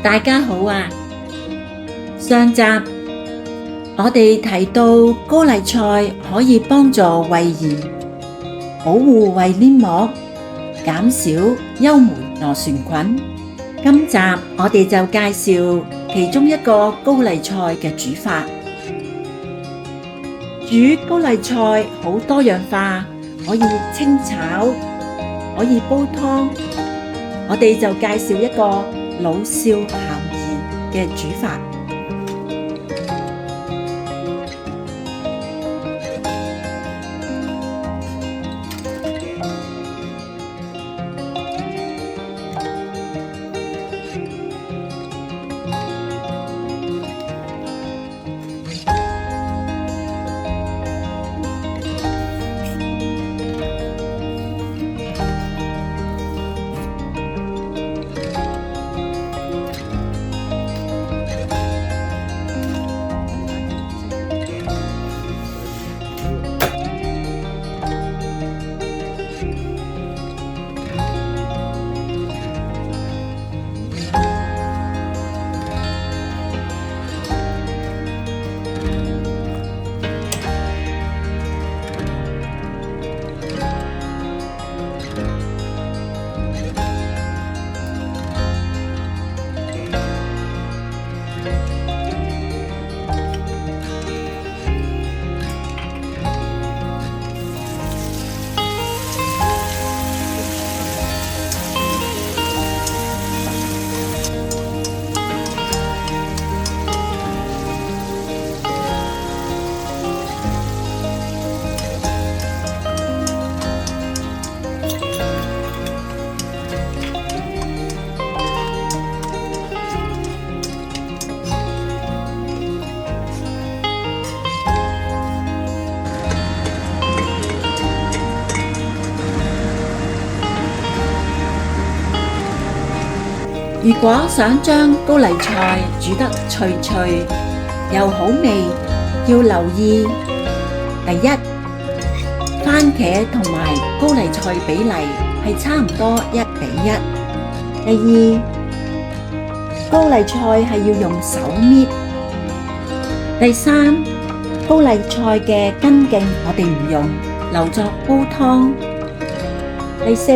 大家好啊！上集我哋提到高麗菜可以幫助胃炎、保護胃黏膜、減少幽門螺旋菌。今集我哋就介紹其中一個高麗菜嘅煮法。煮高麗菜好多樣化，可以清炒，可以煲湯。我哋就介紹一個老少咸宜嘅煮法。如果想將高麗菜煮得脆脆又好味，要留意：第一，番茄同埋高麗菜比例係差唔多1:1。第二，高麗菜係要用手搣。第三，高麗菜嘅根莖我哋唔用，留作煲湯。第四，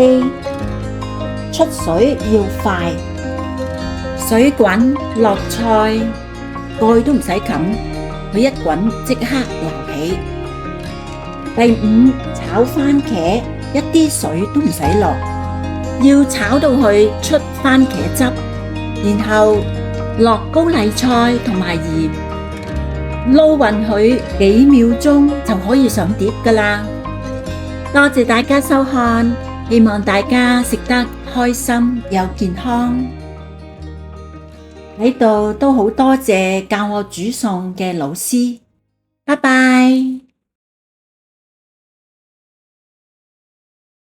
出水要快。水滾落菜，蓋都唔使冚，佢一滾即刻流起。第五，炒番茄一啲水都唔使落，要炒到佢出番茄汁，然後落高麗菜同埋鹽，撈勻佢幾秒鐘就可以上碟㗎喇。多謝大家收看，希望大家食得開心又健康。喺度都好多謝教我煮餸嘅老師，拜拜。